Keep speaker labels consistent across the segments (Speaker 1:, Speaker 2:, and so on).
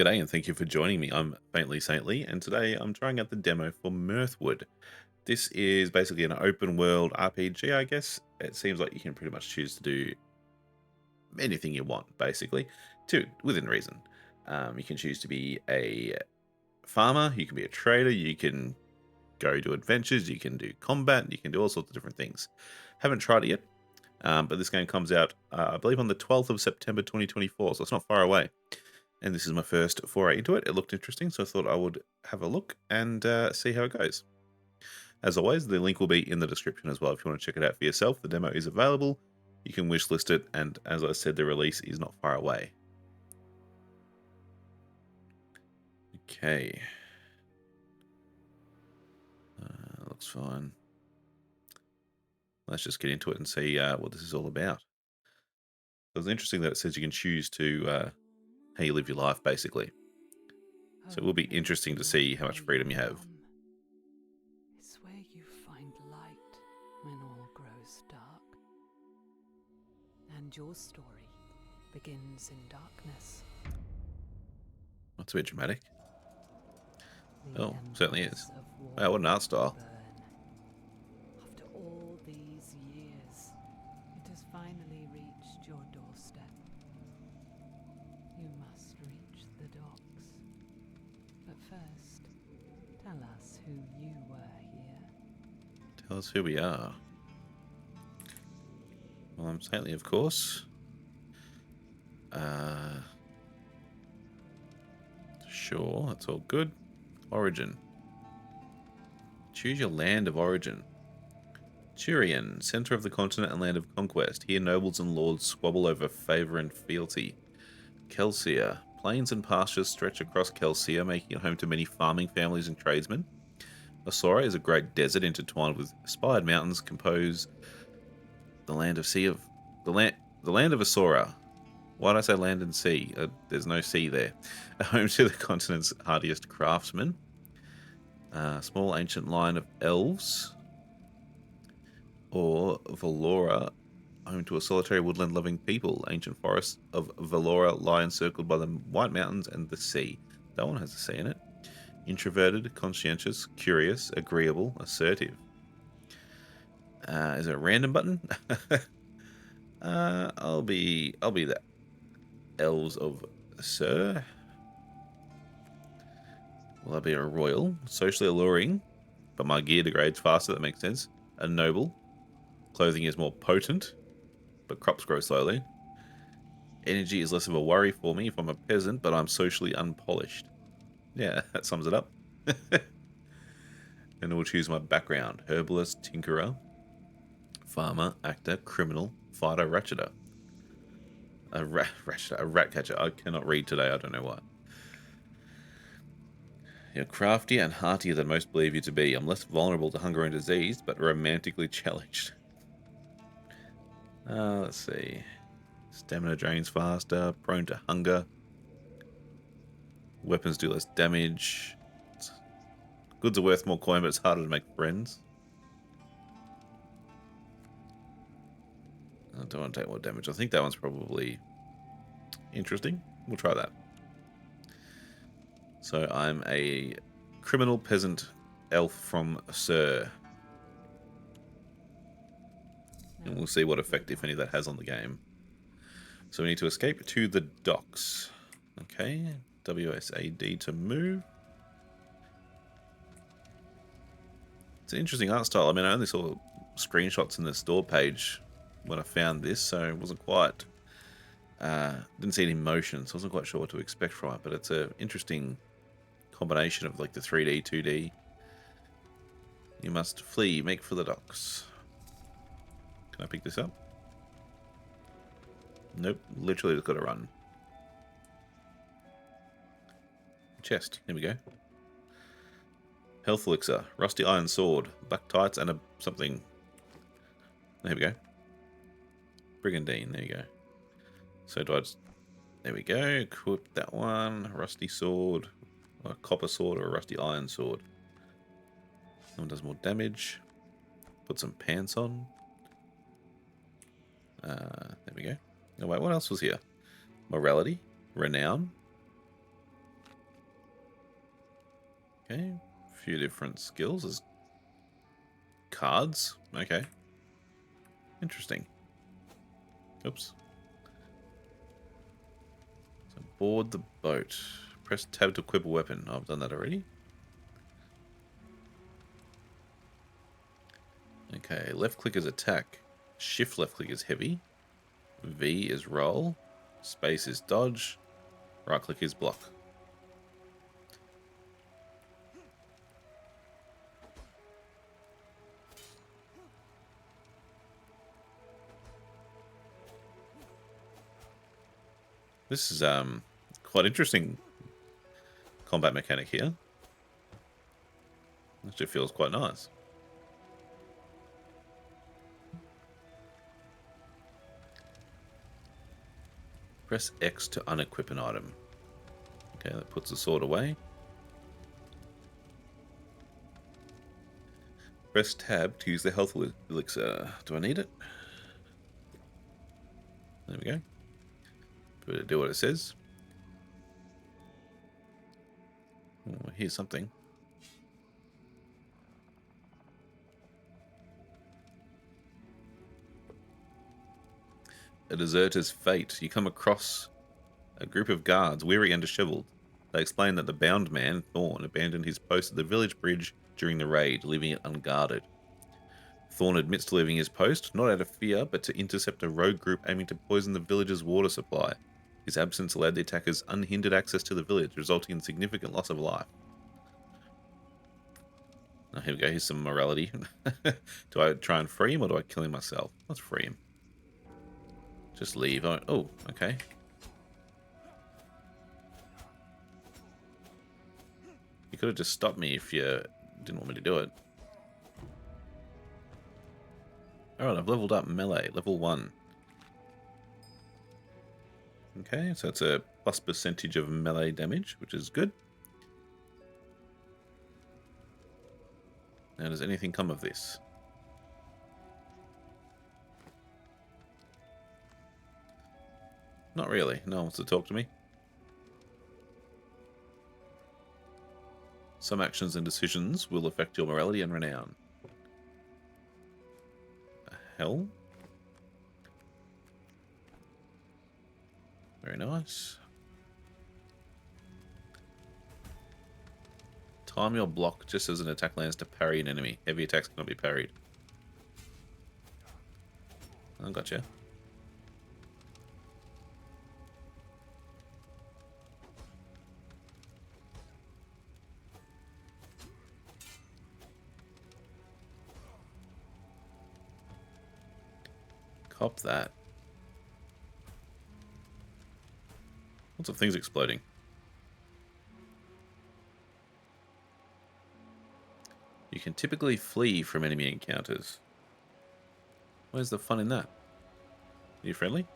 Speaker 1: G'day and thank you for joining me. I'm Faintly Saintly and today I'm trying out the demo for Mirthwood. This is basically an open world RPG, I guess. It seems like you can pretty much choose to do anything you want, basically, to within reason. You can choose to be a farmer, you can be a trader, you can go do adventures, you can do combat, you can do all sorts of different things. Haven't tried it yet, but this game comes out, I believe, on the 12th of September 2024, so it's not far away. And this is my first foray into it. It looked interesting, so I thought I would have a look and see how it goes. As always, the link will be in the description as well if you want to check it out for yourself. The demo is available. You can wishlist it, and as I said, the release is not far away. Okay. Looks fine. Let's just get into it and see what this is all about. It was interesting that it says you can choose to how you live your life, basically. So it will be interesting to see how much freedom you have.
Speaker 2: It's where you find light when all grows dark. And your story begins in darkness.
Speaker 1: That's a bit dramatic.
Speaker 2: The
Speaker 1: Oh, certainly
Speaker 2: embers
Speaker 1: is.
Speaker 2: of war
Speaker 1: Wow, what an art style.
Speaker 2: burn. After all these years, it has finally reached your doorstep. You must reach the docks. But first, tell us who you were here.
Speaker 1: Tell us who we are. Well, I'm Saintly, of course. Sure, that's all good. Origin. Choose your land of origin. Turian, center of the continent and land of conquest. Here nobles and lords squabble over favor and fealty. Kelsia. Plains and pastures stretch across Kelsia, making it home to many farming families and tradesmen. Osora is a great desert intertwined with spired mountains compose the land of sea of the land of Osora. Why did I say land and sea? There's no sea there. Home to the continent's hardiest craftsmen. Small ancient line of elves. Or Valora, home to a solitary woodland-loving people. Ancient forests of Valora lie encircled by the White Mountains and the sea. That one has a sea in it. Introverted, conscientious, curious, agreeable, assertive. Is there a random button? I'll be the elves of Sir. Will I be a royal? Socially alluring, but my gear degrades faster, that makes sense. A noble. Clothing is more potent, but crops grow slowly. Energy is less of a worry for me if I'm a peasant, but I'm socially unpolished. Yeah, that sums it up. And we'll choose my background. Herbalist, tinkerer, farmer, actor, criminal, fighter, ratcheter. A rat catcher. I cannot read today, I don't know why. You're craftier and heartier than most believe you to be. I'm less vulnerable to hunger and disease, but romantically challenged. Let's see. Stamina drains faster, prone to hunger. Weapons do less damage. Goods are worth more coin, but it's harder to make friends. I don't want to take more damage. I think that one's probably interesting. We'll try that. So I'm a criminal peasant elf from Sir. And we'll see what effect, if any, that has on the game. So we need to escape to the docks. Okay, WSAD to move. It's an interesting art style. I mean, I only saw screenshots in the store page when I found this, so it wasn't quite... didn't see any motion, so I wasn't quite sure what to expect from it, but it's an interesting combination of like the 3D, 2D. You must flee, make for the docks. Can I pick this up? Nope, literally just got to run. Chest, here we go. Health elixir, rusty iron sword, black tights, and a something. There we go. Brigandine, there you go. So do I just... There we go, equip that one. Rusty sword, a copper sword, or a rusty iron sword. That one does more damage. Put some pants on. There we go. Oh wait, what else was here? Morality, renown, Okay, a few different skills. There's cards. Okay, interesting. Oops. So board the boat. Press tab to equip a weapon. Oh, I've done that already. Okay, left click is attack. Shift left click is heavy. V is roll. Space is dodge. Right click is block. This is quite interesting combat mechanic here. Actually feels quite nice. Press X to unequip an item. Okay, that puts the sword away. Press tab to use the health elixir. Do I need it? There we go. Better do what it says. Oh, here's something. A deserter's fate. You come across a group of guards, weary and disheveled. They explain that the bound man, Thorn, abandoned his post at the village bridge during the raid, leaving it unguarded. Thorn admits to leaving his post, not out of fear, but to intercept a rogue group aiming to poison the village's water supply. His absence allowed the attackers unhindered access to the village, resulting in significant loss of life. Oh, here we go, here's some morality. Do I try and free him, or do I kill him myself? Let's free him. Just leave. Oh, okay. You could have just stopped me if you didn't want me to do it. Alright, I've leveled up melee, level 1. Okay, so it's a plus percentage of melee damage, which is good. Now, does anything come of this? Not really. No one wants to talk to me. Some actions and decisions will affect your morality and renown. Hell? Very nice. Time your block just as an attack lands to parry an enemy. Heavy attacks cannot be parried. I gotcha. Cop that. Lots of things exploding. You can typically flee from enemy encounters. Where's the fun in that? Are you friendly?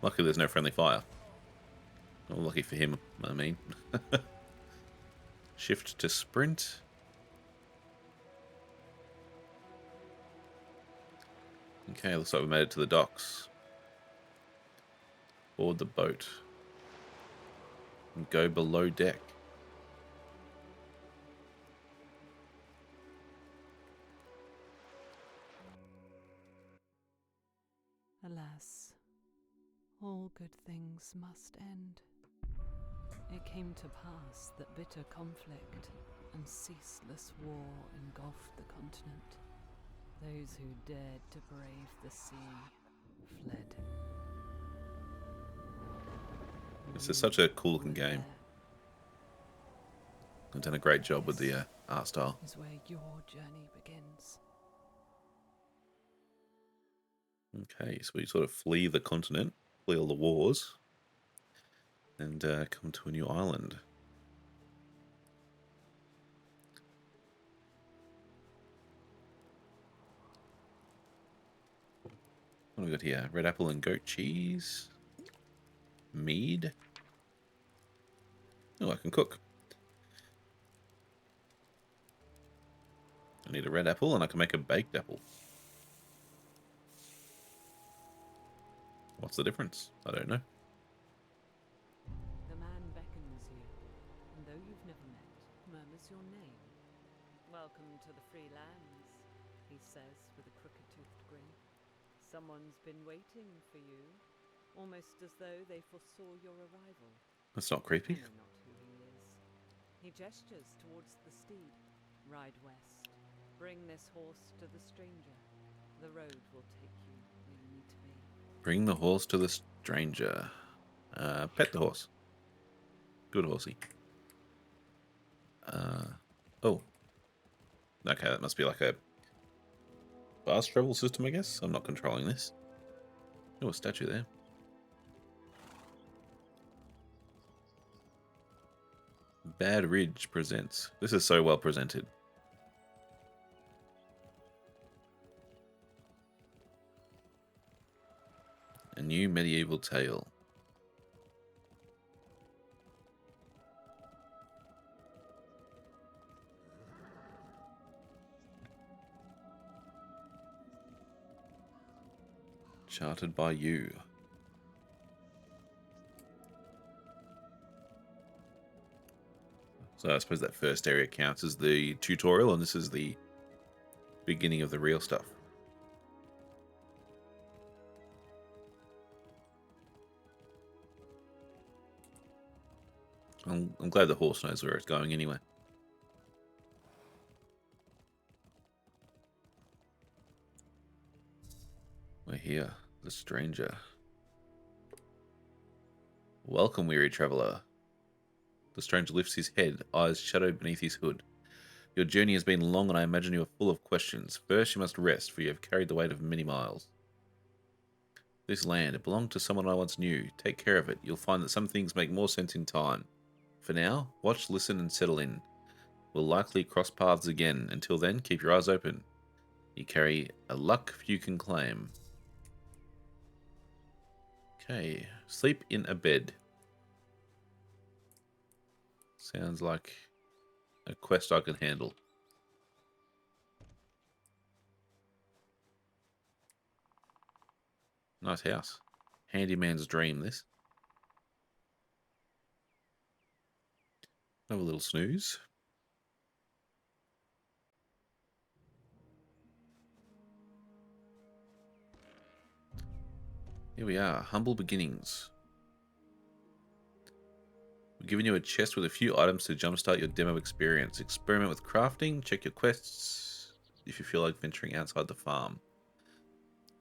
Speaker 1: Luckily there's no friendly fire. Well, lucky for him, I mean. Shift to sprint. Okay, looks like we made it to the docks. Board the boat. And go below deck.
Speaker 2: Alas, all good things must end. It came to pass that bitter conflict and ceaseless war engulfed the continent. Those who dared to brave the sea fled.
Speaker 1: This is such a cool looking game. I've done a great job with the art style.
Speaker 2: Is where your journey begins.
Speaker 1: Okay, so we sort of flee the continent, flee all the wars, and come to a new island. What do we got here? Red apple and goat cheese. Mead. Oh, I can cook. I need a red apple and I can make a baked apple. What's the difference? I don't know.
Speaker 2: The man beckons you, and though you've never met, murmurs your name. Welcome to the free lands, he says with a crooked-toothed grin. Someone's been waiting for you, almost as though they foresaw your arrival.
Speaker 1: That's not creepy.
Speaker 2: I know not who he is. He gestures towards the steed. Ride west. Bring this horse to the stranger. The road will take you where you need to be.
Speaker 1: Bring the horse to the stranger. Pet the horse. Good horsey. Oh. Okay, that must be like a fast travel system, I guess. I'm not controlling this. Oh, a statue there. Bad Ridge presents. This is so well presented. A new medieval tale. Charted by you. So I suppose that first area counts as the tutorial, and this is the beginning of the real stuff. I'm glad the horse knows where it's going anyway. We're here, the stranger. Welcome, weary traveller. The stranger lifts his head, eyes shadowed beneath his hood. Your journey has been long, and I imagine you are full of questions. First, you must rest, for you have carried the weight of many miles. This land, it belonged to someone I once knew. Take care of it. You'll find that some things make more sense in time. For now, watch, listen, and settle in. We'll likely cross paths again. Until then, keep your eyes open. You carry a luck few can claim. Okay, sleep in a bed. Sounds like a quest I can handle. Nice house. Handyman's dream, this. Have a little snooze. Here we are, humble beginnings. We've given you a chest with a few items to jumpstart your demo experience. Experiment with crafting, check your quests if you feel like venturing outside the farm.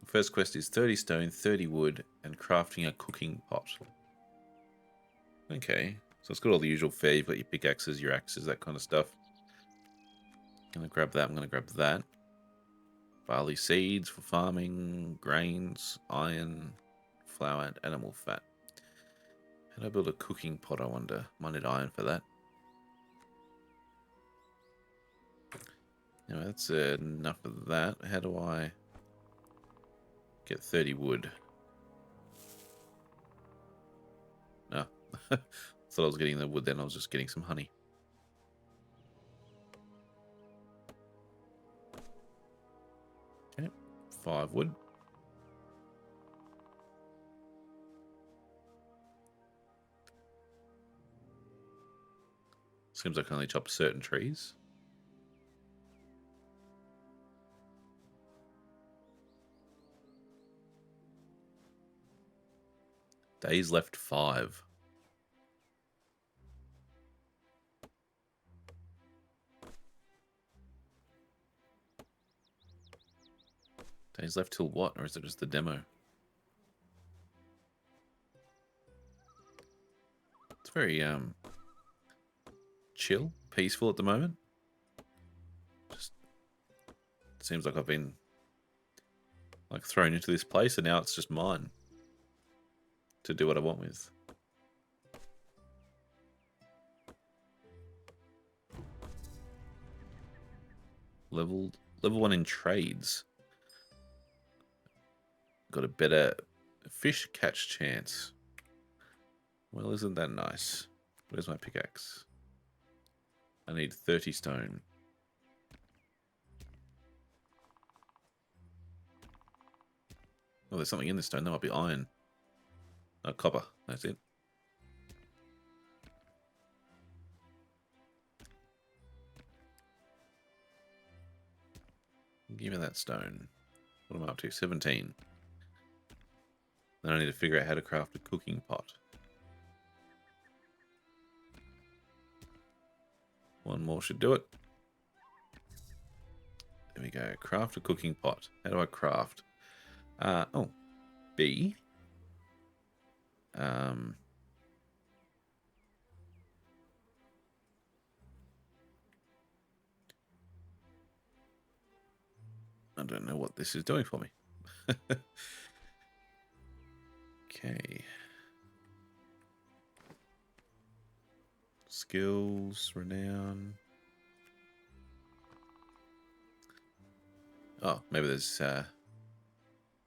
Speaker 1: The first quest is 30 stone, 30 wood, and crafting a cooking pot. Okay, so it's got all the usual fare. You've got your pickaxes, your axes, that kind of stuff. I'm going to grab that, I'm going to grab that. Barley seeds for farming, grains, iron, flour, and animal fat. How do I build a cooking pot, I wonder? Might need iron for that. Anyway, that's enough of that. How do I get 30 wood? No. Thought I was getting the wood then. I was just getting some honey. Okay. 5 wood. Seems like I only chop certain trees. Days left 5. Days left till what? Or is it just the demo? It's very chill, peaceful at the moment. Just seems like I've been like thrown into this place and now it's just mine to do what I want with. Level 1 in trades. Got a better fish catch chance. Well, isn't that nice? Where's my pickaxe? I need 30 stone. Oh, there's something in this stone. That might be iron. Copper. That's it. Give me that stone. What am I up to? 17. Then I need to figure out how to craft a cooking pot. One more should do it. There we go. Craft a cooking pot. How do I craft? Oh, B. I don't know what this is doing for me. Okay. Skills, renown. Oh, maybe there's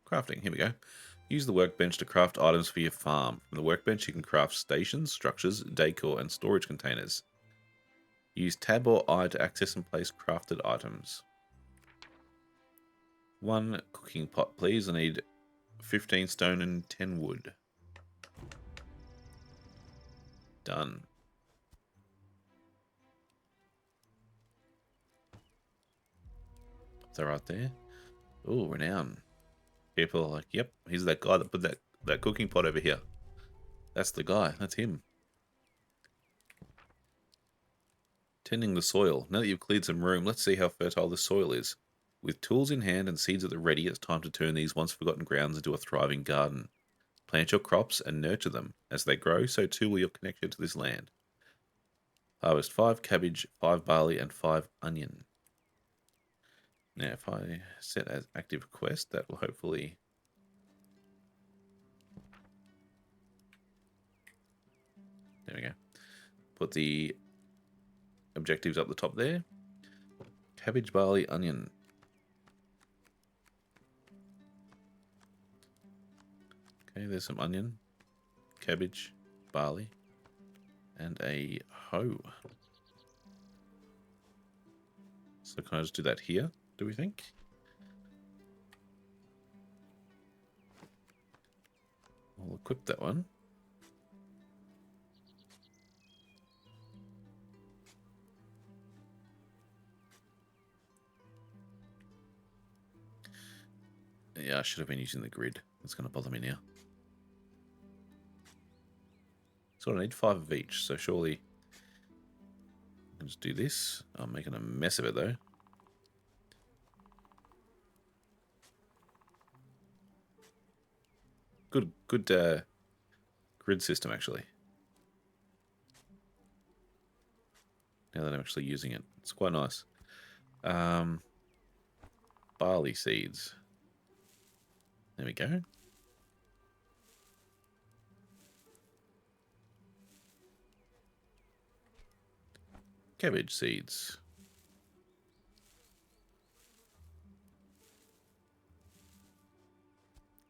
Speaker 1: crafting. Here we go. Use the workbench to craft items for your farm. From the workbench, you can craft stations, structures, decor, and storage containers. Use tab or I to access and place crafted items. One cooking pot, please. I need 15 stone and 10 wood. Done. Is that right there? Oh, renown. People are like, yep, he's that guy that put that cooking pot over here. That's the guy. That's him. Tending the soil. Now that you've cleared some room, let's see how fertile the soil is. With tools in hand and seeds at the ready, it's time to turn these once forgotten grounds into a thriving garden. Plant your crops and nurture them. As they grow, so too will your connection to this land. Harvest 5 cabbage, 5 barley, and 5 onion. Now, if I set as active quest, that will hopefully... There we go. Put the objectives up the top there. Cabbage, barley, onion. Okay, there's some onion, cabbage, barley, and a hoe. So can I just do that here, do we think? I'll equip that one. Yeah, I should have been using the grid. It's going to bother me now. So I need 5 of each, so surely I can just do this. I'm making a mess of it though. Good grid system actually. Now that I'm actually using it, it's quite nice. Barley seeds. There we go. Cabbage seeds.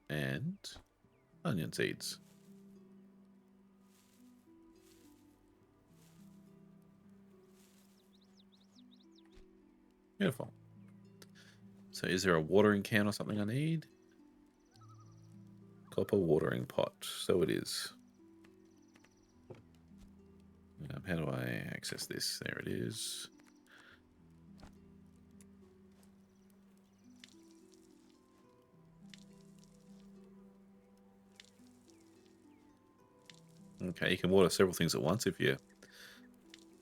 Speaker 1: And onion seeds. Beautiful. So is there a watering can or something I need? Copper watering pot. So it is. How do I access this? There it is. Okay, you can water several things at once if you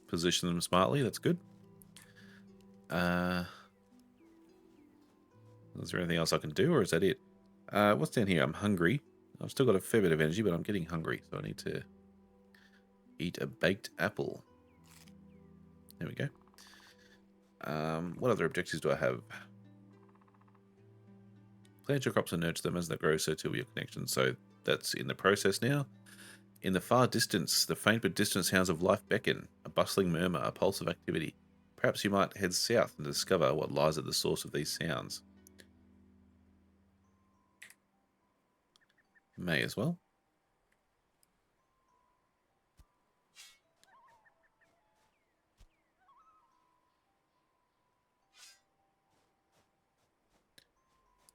Speaker 1: position them smartly. That's good. Is there anything else I can do, or is that it? What's down here? I'm hungry. I've still got a fair bit of energy, but I'm getting hungry, so I need to eat a baked apple. There we go. What other objectives do I have? Plant your crops and nurture them as they grow, so too will your connection. So that's in the process now. In the far distance, the faint but distant sounds of life beckon, a bustling murmur, a pulse of activity. Perhaps you might head south and discover what lies at the source of these sounds. May as well.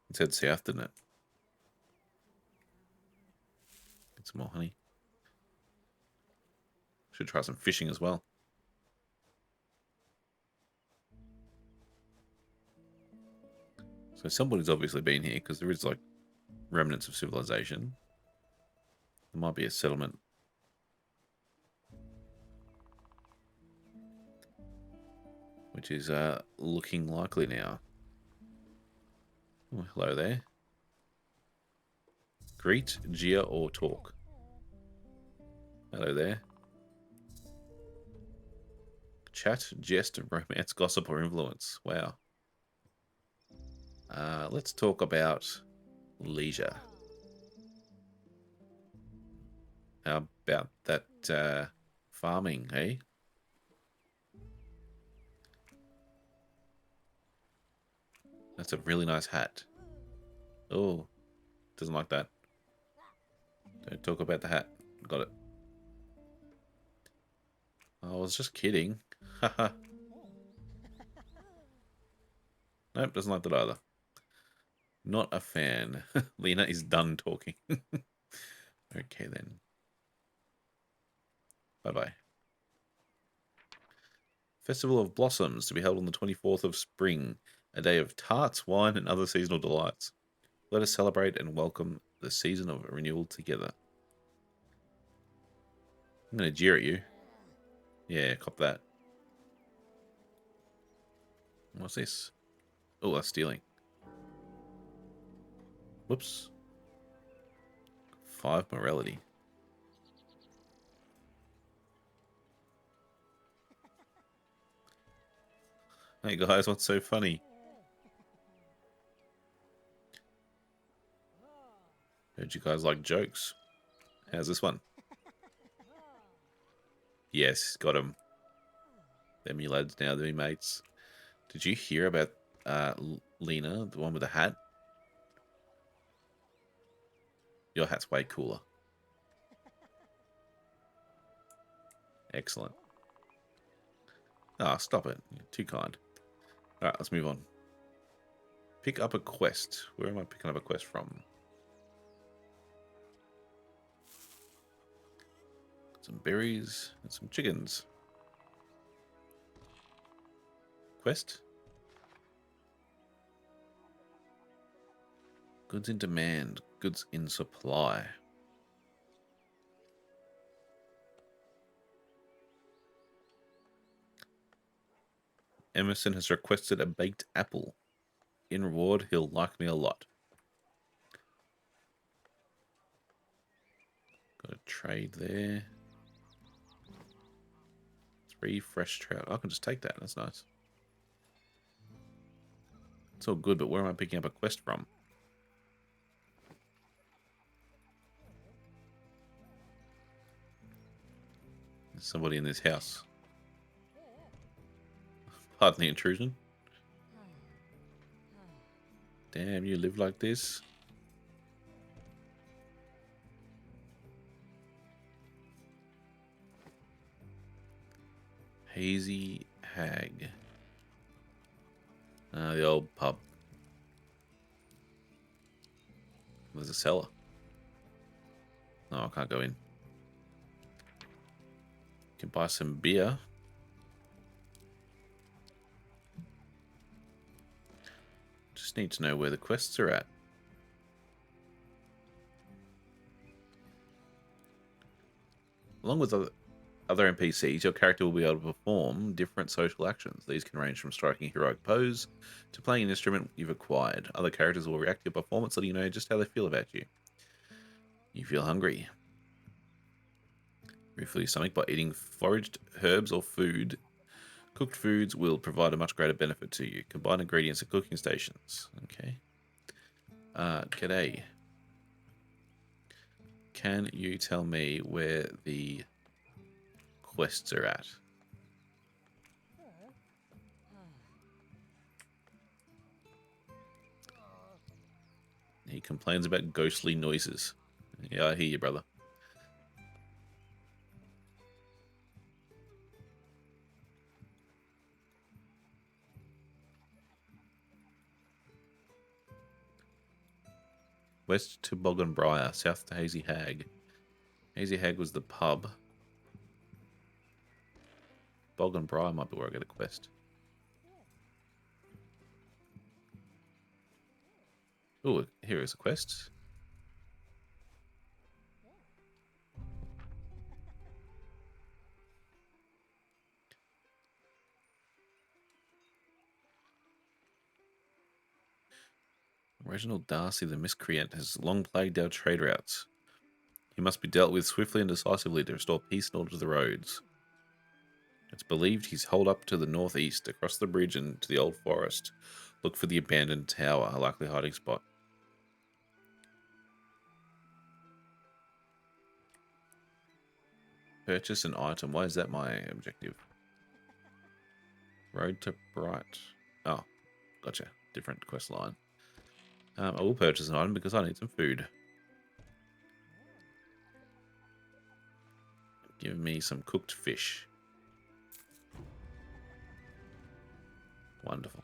Speaker 1: It said south, didn't it? Need some more honey. Should try some fishing as well. So somebody's obviously been here because there is like remnants of civilization. There might be a settlement. Which is looking likely now. Oh, hello there. Greet, jeer, or talk. Hello there. Chat, jest, romance, gossip, or influence. Wow. Let's talk about leisure. How about that farming, eh? That's a really nice hat. Oh, doesn't like that. Don't talk about the hat. Got it. I was just kidding. Haha. Nope, doesn't like that either. Not a fan. Lena is done talking. Okay then. Bye-bye. Festival of Blossoms to be held on the 24th of spring. A day of tarts, wine, and other seasonal delights. Let us celebrate and welcome the season of renewal together. I'm going to jeer at you. Yeah, cop that. What's this? Oh, that's stealing. Whoops. 5 morality. Hey guys, what's so funny? Heard you guys like jokes. How's this one? Yes, got him. Them you lads now, they're mates. Did you hear about Lena, the one with the hat? Your hat's way cooler. Excellent. Ah, stop it. You're too kind. Alright, let's move on. Pick up a quest. Where am I picking up a quest from? Some berries and some chickens. Quest? Goods in demand. Goods in supply. Emerson has requested a baked apple. In reward, he'll like me a lot. Got a trade there. 3 fresh trout. I can just take that. That's nice. It's all good, but where am I picking up a quest from? There's somebody in this house. Pardon the intrusion. Damn, you live like this? Hazy Hag. The old pub. There's a cellar. No, I can't go in. Can buy some beer. Just need to know where the quests are at. Along with other NPCs, your character will be able to perform different social actions. These can range from striking a heroic pose to playing an instrument you've acquired. Other characters will react to your performance, letting you know just how they feel about you. You feel hungry. Refill your stomach by eating foraged herbs or food. Cooked foods will provide a much greater benefit to you. Combine ingredients at cooking stations. Okay. G'day. Can you tell me where the quests are at? He complains about ghostly noises. Yeah, I hear you, brother. West to Bog and Briar, south to Hazy Hag. Hazy Hag was the pub. Bog and Briar might be where I get a quest. Oh, here is a quest. Reginald Darcy, the miscreant, has long plagued our trade routes. He must be dealt with swiftly and decisively to restore peace and order to the roads. It's believed he's holed up to the northeast, across the bridge and to the old forest. Look for the abandoned tower, a likely hiding spot. Purchase an item. Why is that my objective? Road to Bright. Oh, gotcha. Different quest line. I will purchase an item because I need some food. Give me some cooked fish. Wonderful.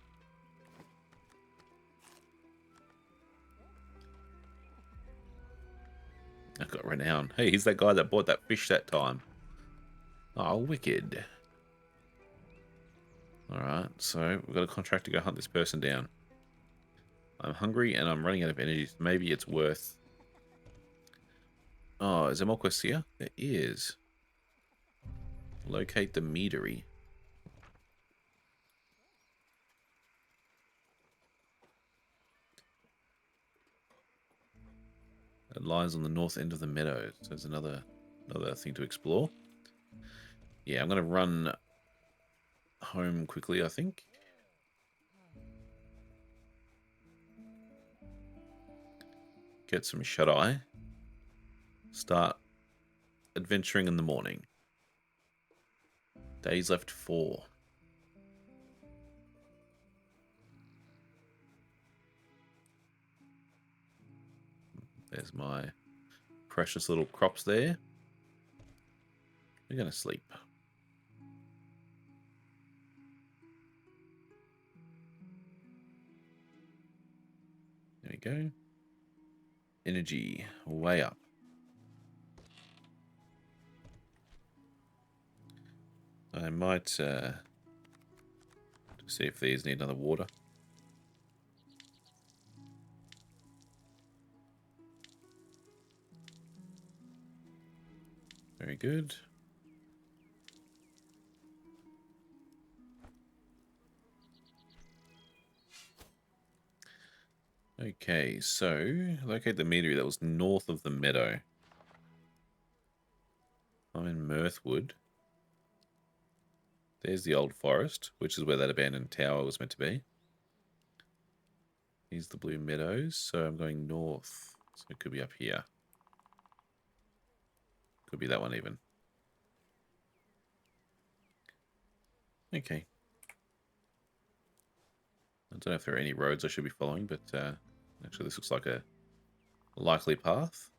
Speaker 1: I've got renown. Hey, he's that guy that bought that fish that time. Oh, wicked. Alright, so we've got a contract to go hunt this person down. I'm hungry and I'm running out of energy, so maybe it's worth... Oh, is there more quests here? There is. Locate the meadery. It lies on the north end of the meadows. So there's another thing to explore. Yeah, I'm going to run home quickly, I think. Get some shut-eye. Start adventuring in the morning. Days left 4. There's my precious little crops there. We're going to sleep. There we go. Energy way up. I might see if these need another water. Very good. Okay, so locate the meadery that was north of the meadow. I'm in Mirthwood. There's the old forest, which is where that abandoned tower was meant to be. Here's the blue meadows, so I'm going north. So it could be up here. Could be that one even. Okay. I don't know if there are any roads I should be following, but actually this looks like a likely path.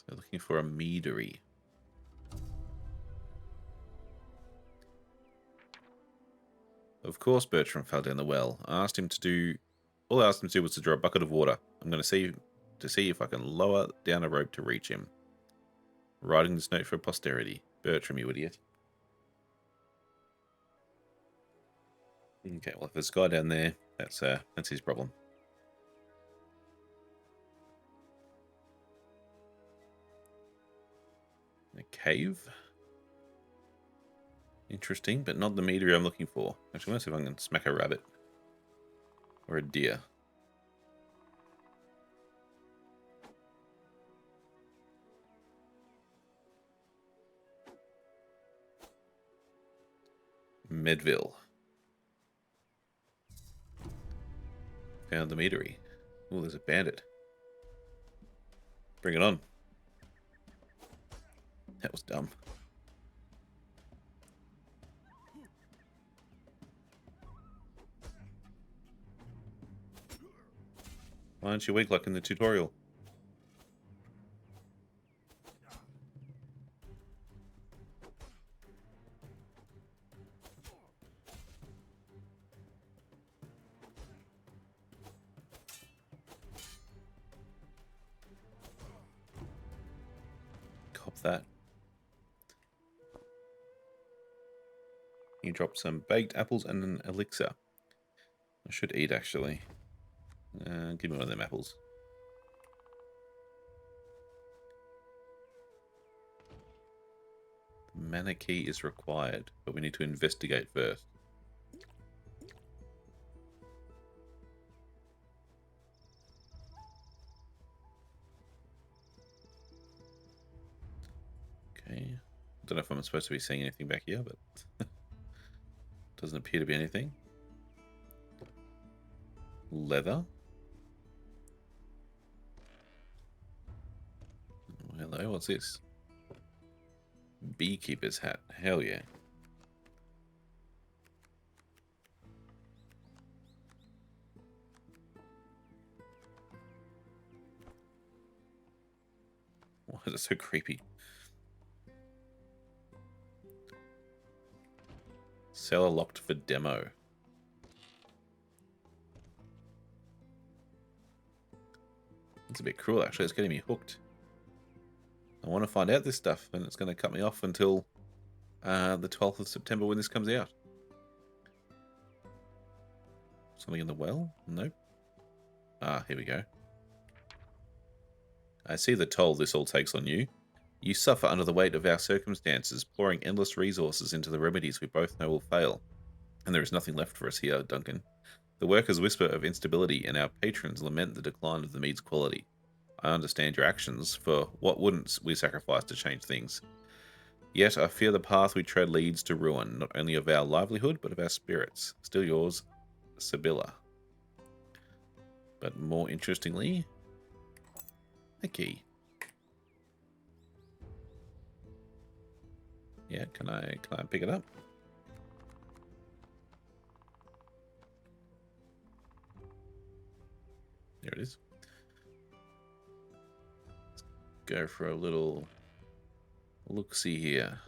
Speaker 1: So looking for a meadery. Of course Bertram fell down the well. I asked him to do... All I asked him to do was to draw a bucket of water. I'm going to see if I can lower down a rope to reach him. Writing this note for posterity. Bertram, you idiot. Okay, well if there's a guy down there, that's his problem. A cave. Interesting, but not the meadery I'm looking for. Actually, let's see if I can smack a rabbit. Or a deer. Medville. Found the meadery. Oh, there's a bandit. Bring it on. That was dumb. Why aren't you weak like in the tutorial? that. You drop some baked apples and an elixir. I should eat, actually. Give me one of them apples. The mana key is required, but we need to investigate first. Okay. I don't know if I'm supposed to be seeing anything back here, but doesn't appear to be anything. Leather. Oh, hello, what's this? Beekeeper's hat. Hell yeah. Why is it so creepy? Cellar locked for demo. It's a bit cruel, actually. It's getting me hooked. I want to find out this stuff, and it's going to cut me off until the 12th of September when this comes out. Something in the well? Nope. Ah, here we go. I see the toll this all takes on you. You suffer under the weight of our circumstances, pouring endless resources into the remedies we both know will fail. And there is nothing left for us here, Duncan. The workers whisper of instability, and our patrons lament the decline of the mead's quality. I understand your actions, for what wouldn't we sacrifice to change things? Yet I fear the path we tread leads to ruin, not only of our livelihood, but of our spirits. Still yours, Sibylla. But more interestingly, a key. Yeah, can I pick it up? There it is. Let's go for a little look-see here.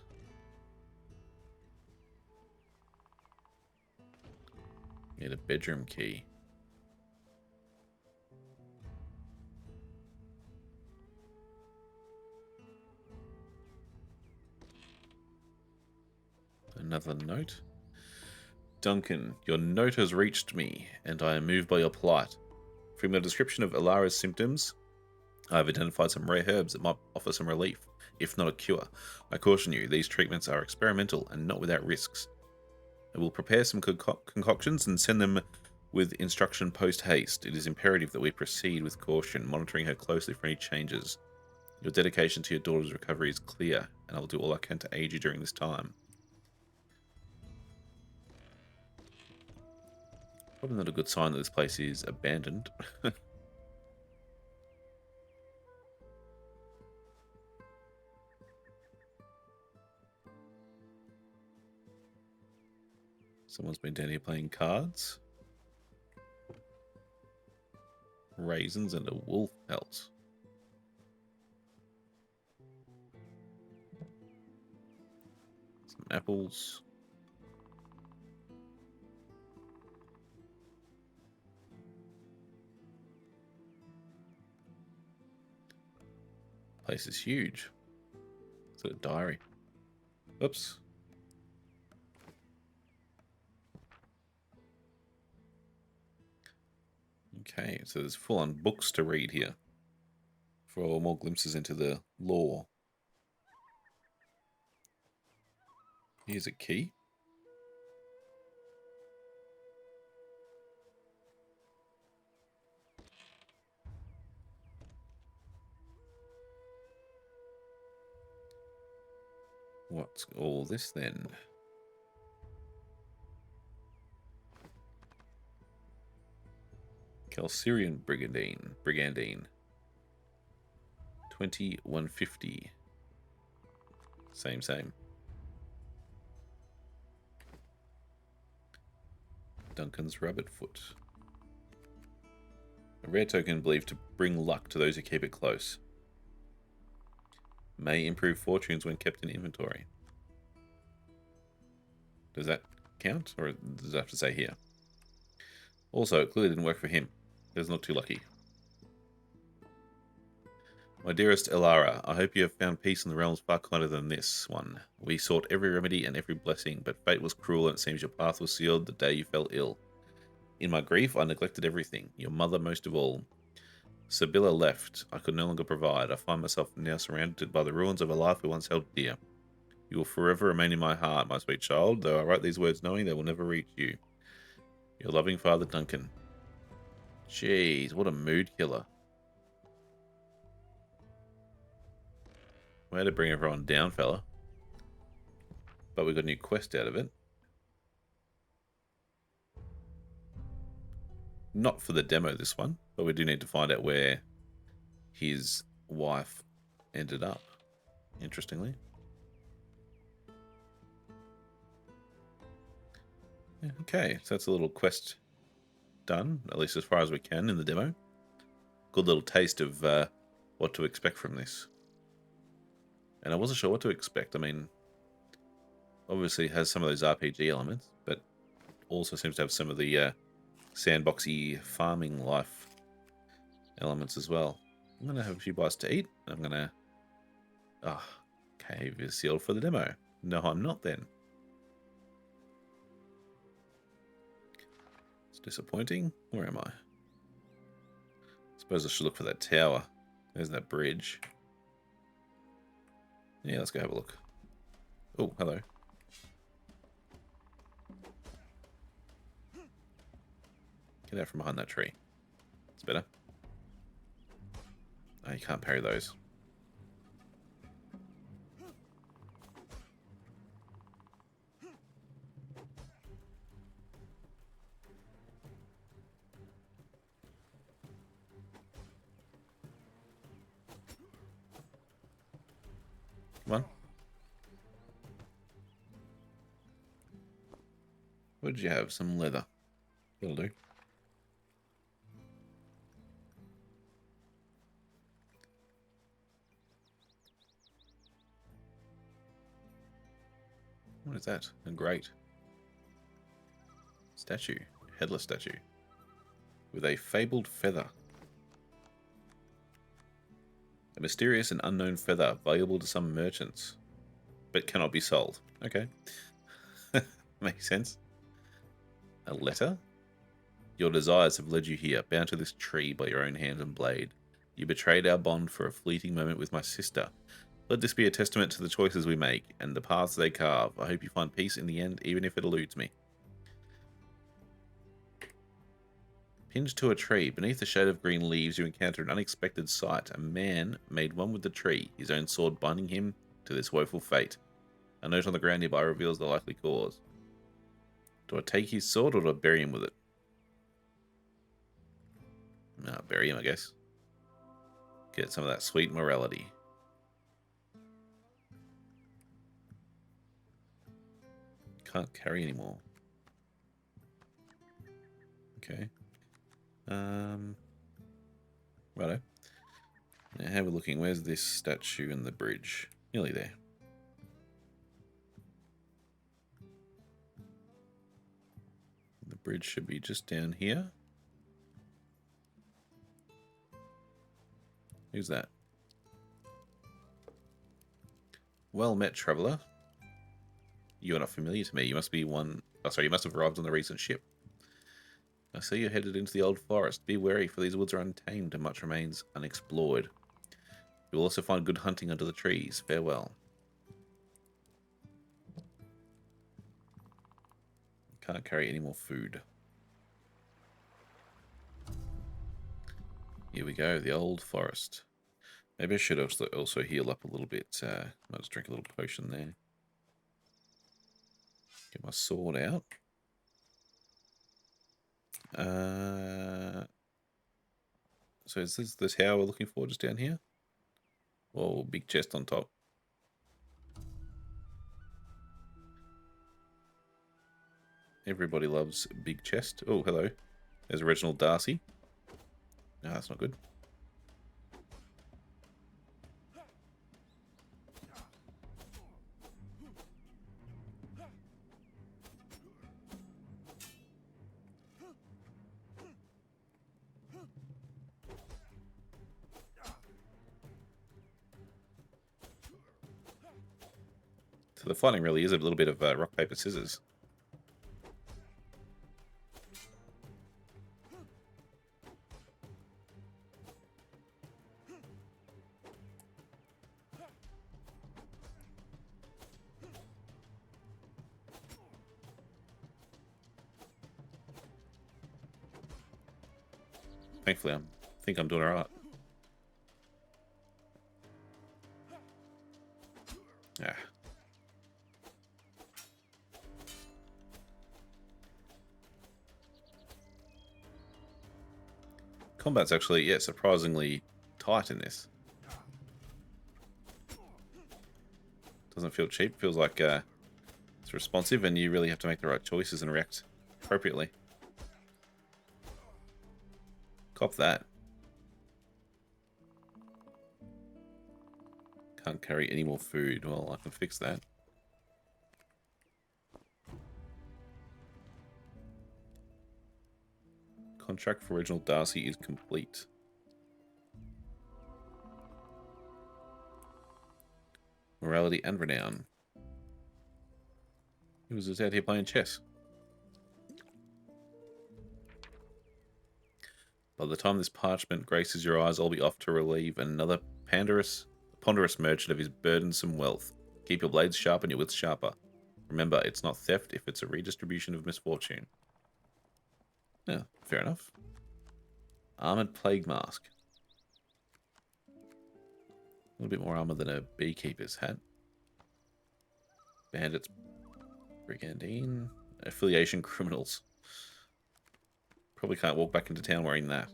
Speaker 1: Need a bedroom key. Another note. Duncan, your note has reached me, and I am moved by your plight. From your description of Alara's symptoms, I have identified some rare herbs that might offer some relief, if not a cure. I caution you, these treatments are experimental and not without risks. I will prepare some concoctions and send them with instruction post-haste. It is imperative that we proceed with caution, monitoring her closely for any changes. Your dedication to your daughter's recovery is clear, and I will do all I can to aid you during this time. Probably not a good sign that this place is abandoned. Someone's been down here playing cards. Raisins and a wolf pelt. Some apples. Place is huge. It's got a diary. Oops. Okay, so there's full-on books to read here for more glimpses into the lore. Here's a key. What's all this then? Calcirian Brigandine. 2150. Same. Duncan's Rabbit Foot. A rare token believed to bring luck to those who keep it close. May improve fortunes when kept in inventory. Does that count? Or does it have to say here? Also, it clearly didn't work for him. He doesn't look too lucky. My dearest Elara, I hope you have found peace in the realms far kinder than this one. We sought every remedy and every blessing, but fate was cruel and it seems your path was sealed the day you fell ill. In my grief, I neglected everything, your mother most of all. Sibylla left. I could no longer provide. I find myself now surrounded by the ruins of a life we once held dear. You will forever remain in my heart, my sweet child, though I write these words knowing they will never reach you. Your loving father, Duncan. Jeez, what a mood killer. We had to bring everyone down, fella. But we got a new quest out of it. Not for the demo, this one, but we do need to find out where his wife ended up, interestingly. Okay, so that's a little quest done, at least as far as we can in the demo. Good little taste of what to expect from this. And I wasn't sure what to expect. I mean, obviously it has some of those RPG elements, but also seems to have some of the sandboxy farming life elements as well. I'm going to have a few bites to eat. I'm going to... Ah, cave is sealed for the demo. No, I'm not then. It's disappointing. Where am I? Suppose I should look for that tower. There's that bridge. Yeah, let's go have a look. Oh, hello. Get out from behind that tree. It's better. Oh, you can't parry those. Come on. What did you have? Some leather. That'll do. What is that? A great statue. Headless statue. With a fabled feather. A mysterious and unknown feather, valuable to some merchants, but cannot be sold. Okay. Makes sense. A letter? Your desires have led you here, bound to this tree by your own hand and blade. You betrayed our bond for a fleeting moment with my sister. Let this be a testament to the choices we make and the paths they carve. I hope you find peace in the end, even if it eludes me. Pinned to a tree, beneath the shade of green leaves, you encounter an unexpected sight. A man made one with the tree, his own sword binding him to this woeful fate. A note on the ground nearby reveals the likely cause. Do I take his sword or do I bury him with it? No, bury him, I guess. Get some of that sweet morality. Can't carry anymore. Okay. Righto. Now have a looking. Where's this statue and the bridge? Nearly there. The bridge should be just down here. Who's that? Well met, traveller. You are not familiar to me. You must be one... Oh, sorry, you must have arrived on the recent ship. I see you're headed into the old forest. Be wary, for these woods are untamed and much remains unexplored. You will also find good hunting under the trees. Farewell. Can't carry any more food. Here we go, the old forest. Maybe I should also heal up a little bit. Might just drink a little potion there. Get my sword out. So is this the tower we're looking for just down here? Whoa, big chest on top. Everybody loves big chest. Oh, hello. There's Reginald Darcy. No, that's not good. So the fighting really is a little bit of rock, paper, scissors. Thankfully, I think I'm doing all right. Ah. Combat's actually, yeah, surprisingly tight in this. Doesn't feel cheap. Feels like it's responsive, and you really have to make the right choices and react appropriately. Cop that. Can't carry any more food. Well, I can fix that. Contract for Reginald Darcy is complete. Morality and renown. He was just out here playing chess. By the time this parchment graces your eyes, I'll be off to relieve another ponderous merchant of his burdensome wealth. Keep your blades sharp and your wits sharper. Remember, it's not theft if it's a redistribution of misfortune. Yeah, fair enough. Armored plague mask. A little bit more armor than a beekeeper's hat. Bandits, brigandine, affiliation criminals. Probably can't walk back into town wearing that.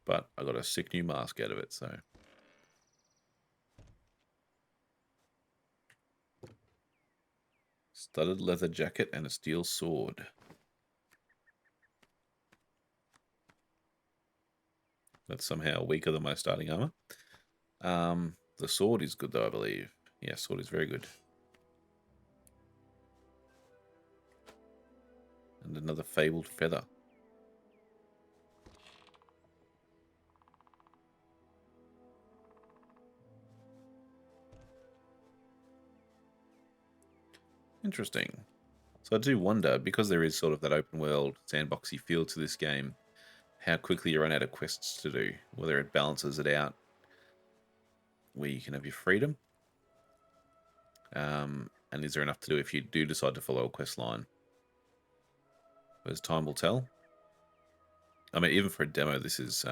Speaker 1: But I got a sick new mask out of it, so. Studded leather jacket and a steel sword. That's somehow weaker than my starting armor. The sword is good though, I believe. Yeah, sword is very good. And another fabled feather. Interesting. So I do wonder, because there is sort of that open world, sandboxy feel to this game, how quickly you run out of quests to do. Whether it balances it out where you can have your freedom. And is there enough to do if you do decide to follow a quest line? As time will tell. I mean, even for a demo, this is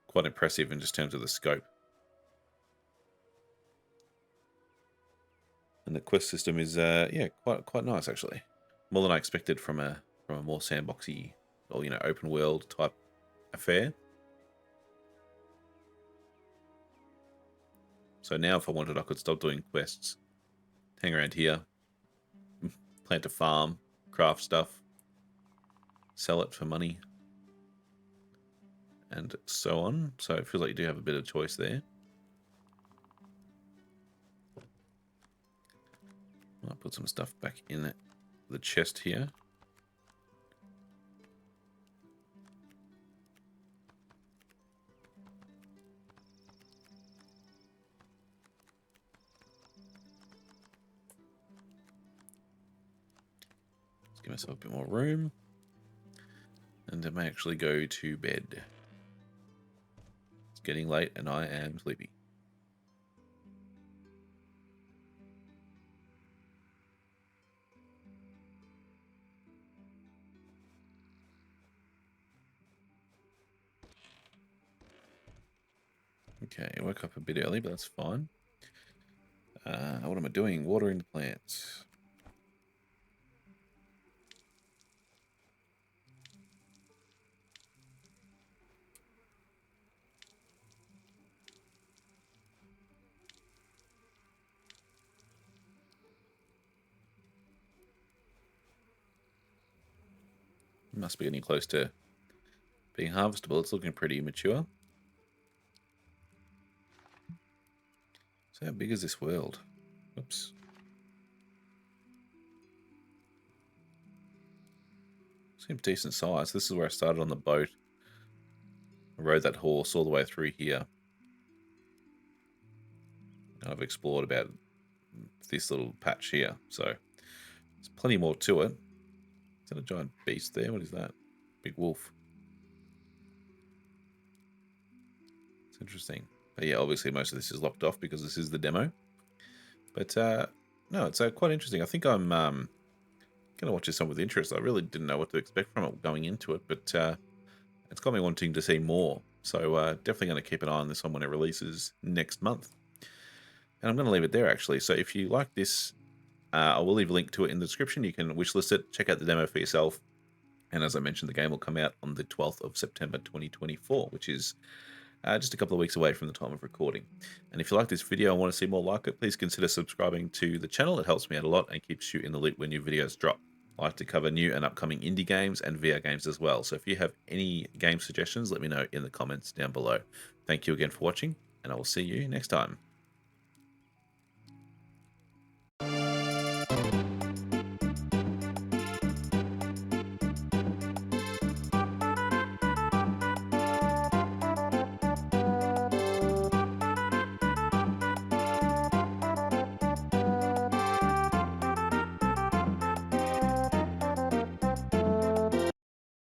Speaker 1: quite impressive in just terms of the scope. And the quest system is, yeah, quite nice actually. More than I expected from a more sandboxy or open world type affair. So now, if I wanted, I could stop doing quests, hang around here, plant a farm, craft stuff, sell it for money, and so on. So it feels like you do have a bit of choice there. I'll put some stuff back in the chest here. Let's give myself a bit more room. And I may actually go to bed. It's getting late and I am sleepy. Okay, I woke up a bit early, but that's fine. What am I doing? Watering the plants. Must be getting close to being harvestable. It's looking pretty mature. So how big is this world? Oops. Seems decent size. This is where I started on the boat. I rode that horse all the way through here. I've explored about this little patch here. So there's plenty more to it. Is that a giant beast there? What is that? Big wolf. It's interesting. But yeah, obviously most of this is locked off because this is the demo. But no, it's quite interesting. I think I'm going to watch this one with interest. I really didn't know what to expect from it going into it, but it's got me wanting to see more. So definitely going to keep an eye on this one when it releases next month. And I'm going to leave it there, actually. So if you like this, I will leave a link to it in the description. You can wishlist it, check out the demo for yourself. And as I mentioned, the game will come out on the 12th of September 2024, which is just a couple of weeks away from the time of recording. And if you like this video and want to see more like it, please consider subscribing to the channel. It helps me out a lot and keeps you in the loop when new videos drop. I like to cover new and upcoming indie games and VR games as well. So if you have any game suggestions, let me know in the comments down below. Thank you again for watching, and I will see you next time.